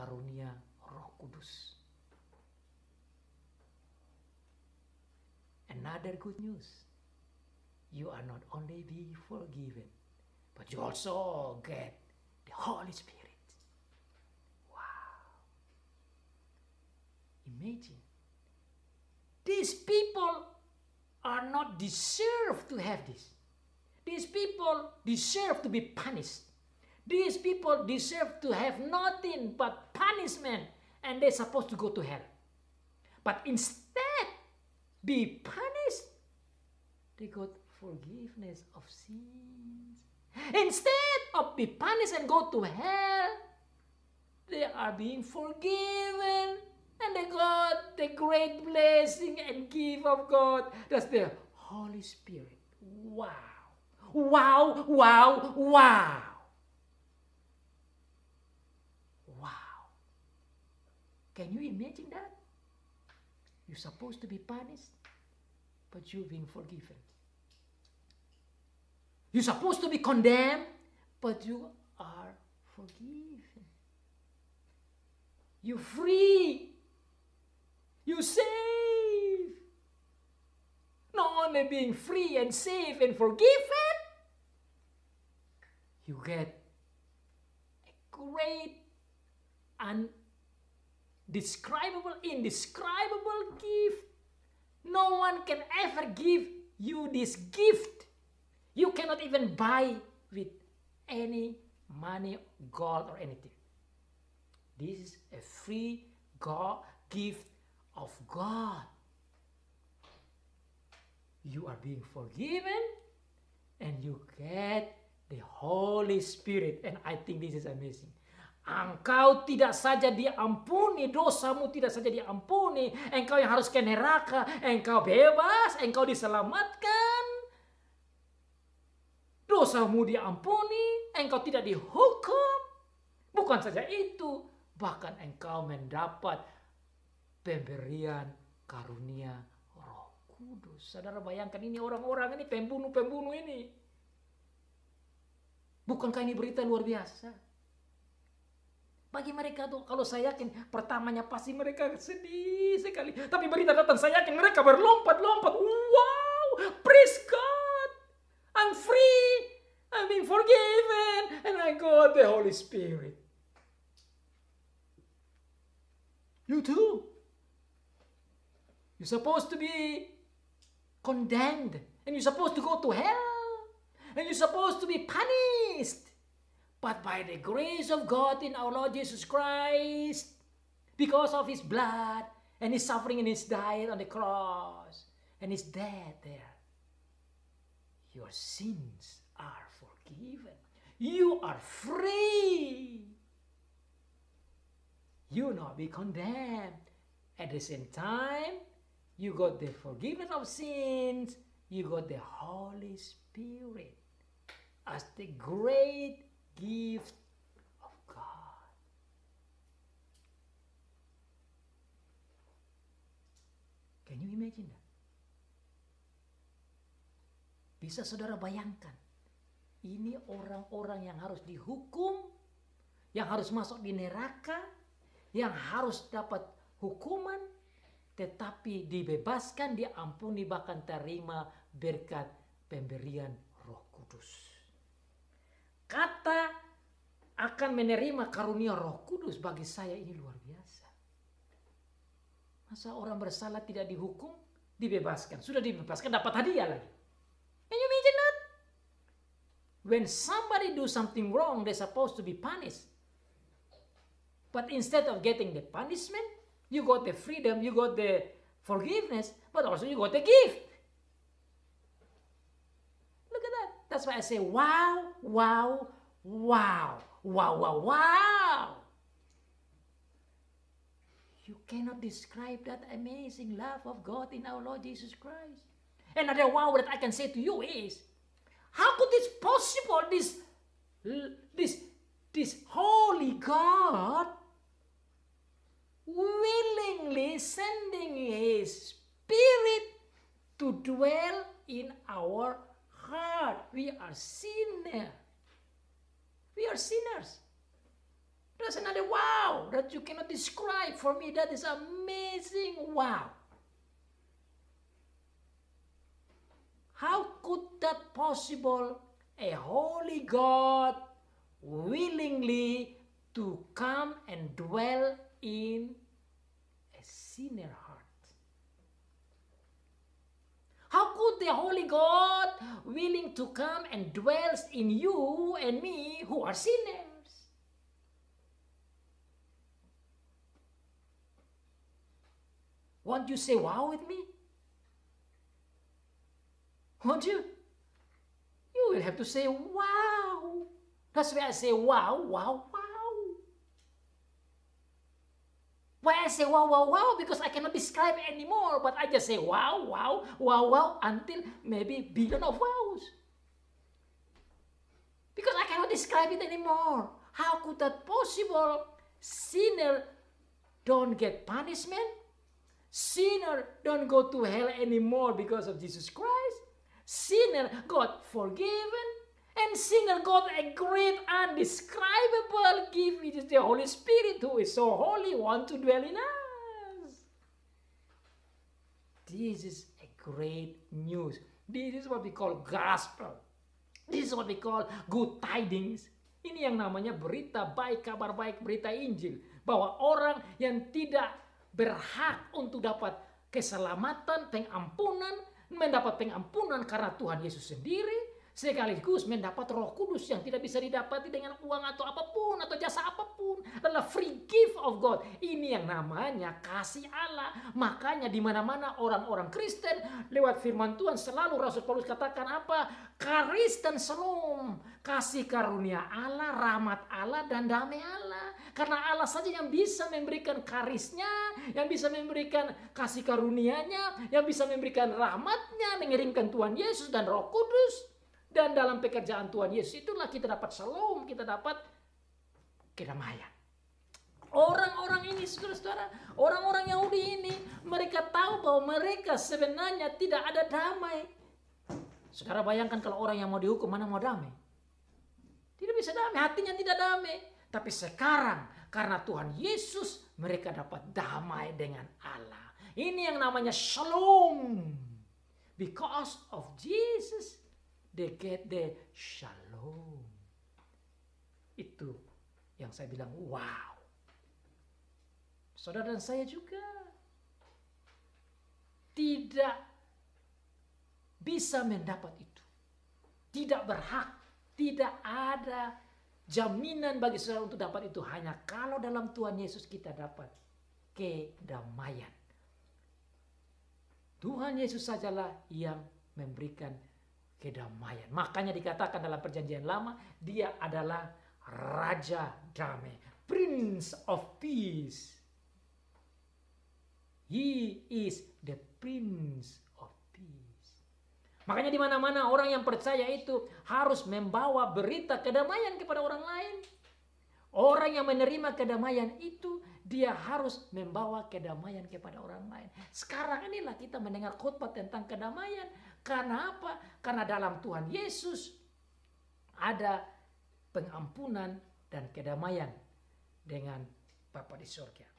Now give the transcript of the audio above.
karunia Roh Kudus. Another good news. You are not only being forgiven, but you also get the Holy Spirit. Wow. Imagine. These people are not deserve to have this. These people deserve to be punished. These people deserve to have nothing but punishment, and they're supposed to go to hell. But instead, be punished, they got forgiveness of sins. Instead of be punished and go to hell, they are being forgiven, and they got the great blessing and gift of God. That's the Holy Spirit. Wow. Wow, wow, wow. Wow. Can you imagine that? You're supposed to be punished, but you're being forgiven. You're supposed to be condemned, but you are forgiven. You're free. You're saved. Not only being free and safe and forgiven, you get a great, indescribable gift. No one can ever give you this gift. You cannot even buy with any money, gold, or anything. This is a free gift of God. You are being forgiven and you get the Holy Spirit. And I think this is amazing. Engkau tidak saja diampuni, dosamu tidak saja diampuni, engkau yang harus ke neraka, engkau bebas, engkau diselamatkan. Dosamu diampuni, engkau tidak dihukum. Bukan saja itu, bahkan engkau mendapat pemberian karunia Roh Kudus. Saudara bayangkan ini orang-orang ini, pembunuh-pembunuh ini. Bukankah ini berita luar biasa? Bagi mereka tuh, kalau saya yakin pertamanya pasti mereka sedih sekali. Tapi berita datang, saya yakin mereka berlompat-lompat. Wow, praise God. I'm free. I'm being forgiven. And I got the Holy Spirit. You too. You're supposed to be condemned. And you're supposed to go to hell. And you're supposed to be punished. But by the grace of God in our Lord Jesus Christ, because of His blood and His suffering and His death on the cross and His death there, your sins are forgiven. You are free. You not be condemned. At the same time, you got the forgiveness of sins. You got the Holy Spirit as the great gift of God. Can you imagine that? Bisa saudara bayangkan, ini orang-orang yang harus dihukum, yang harus masuk di neraka, yang harus dapat hukuman, tetapi dibebaskan, diampuni, bahkan terima berkat pemberian Roh Kudus. Kata akan menerima karunia Roh Kudus bagi saya ini luar biasa. Masa orang bersalah tidak dihukum, dibebaskan. Sudah dibebaskan, dapat hadiah lagi. Can you imagine that? When somebody do something wrong, they're supposed to be punished. But instead of getting the punishment, you got the freedom, you got the forgiveness, but also you got the gift. That's why I say, wow, wow, wow, wow, wow, wow. You cannot describe that amazing love of God in our Lord Jesus Christ. Another wow that I can say to you is, how could this possible, this holy God willingly sending His Spirit to dwell in our heart? We are sinners. We are sinners. That's another wow that you cannot describe. For me, that is amazing wow. How could that possible? A holy God willingly to come and dwell in a sinner heart. How could the holy God willing to come and dwells in you and me who are sinners? Won't you say wow with me? Won't you? You will have to say wow. That's why I say wow, wow, wow. Why I say wow, wow, wow? Because I cannot describe anymore. But I just say wow, wow, wow, wow until maybe billion of wows. Because I cannot describe it anymore. How could that possible? Sinner don't get punishment. Sinner don't go to hell anymore because of Jesus Christ. Sinner got forgiven. And sinner got a great undescribable gift, which is the Holy Spirit, who is so holy, want to dwell in us. This is a great news. This is what we call gospel. This is what we call good tidings. Ini yang namanya berita baik, kabar baik, berita Injil. Bahwa orang yang tidak berhak untuk dapat keselamatan, pengampunan, mendapat pengampunan karena Tuhan Yesus sendiri, sekaligus mendapat Roh Kudus yang tidak bisa didapati dengan uang atau apapun atau jasa apapun, adalah free gift of God. Ini yang namanya kasih Allah. Makanya di mana-mana orang-orang Kristen lewat firman Tuhan selalu Rasul Paulus katakan apa? Charis dan shalom, kasih karunia Allah, rahmat Allah dan damai Allah. Karena Allah saja yang bisa memberikan karisnya, yang bisa memberikan kasih karunia-Nya, yang bisa memberikan rahmat-Nya, mengirimkan Tuhan Yesus dan Roh Kudus. Dan dalam pekerjaan Tuhan Yesus itulah kita dapat shalom, kita dapat kedamaian. Orang-orang ini, saudara-saudara, orang-orang Yahudi ini, mereka tahu bahwa mereka sebenarnya tidak ada damai. Saudara bayangkan kalau orang yang mau dihukum, mana mau damai? Tidak bisa damai, hatinya tidak damai. Tapi sekarang, karena Tuhan Yesus, mereka dapat damai dengan Allah. Ini yang namanya shalom. Because of Jesus, they get the shalom. Itu yang saya bilang wow. Saudara dan saya juga tidak bisa mendapat itu. Tidak berhak. Tidak ada jaminan bagi saudara untuk dapat itu. Hanya kalau dalam Tuhan Yesus kita dapat kedamaian. Tuhan Yesus sajalah yang memberikan kedamaian. Makanya dikatakan dalam perjanjian lama, dia adalah Raja Damai, Prince of Peace. He is the Prince of Peace. Makanya di mana-mana orang yang percaya itu harus membawa berita kedamaian kepada orang lain. Orang yang menerima kedamaian itu, dia harus membawa kedamaian kepada orang lain. Sekarang inilah kita mendengar khotbah tentang kedamaian. Karena apa? Karena dalam Tuhan Yesus ada pengampunan dan kedamaian dengan Bapa di surga.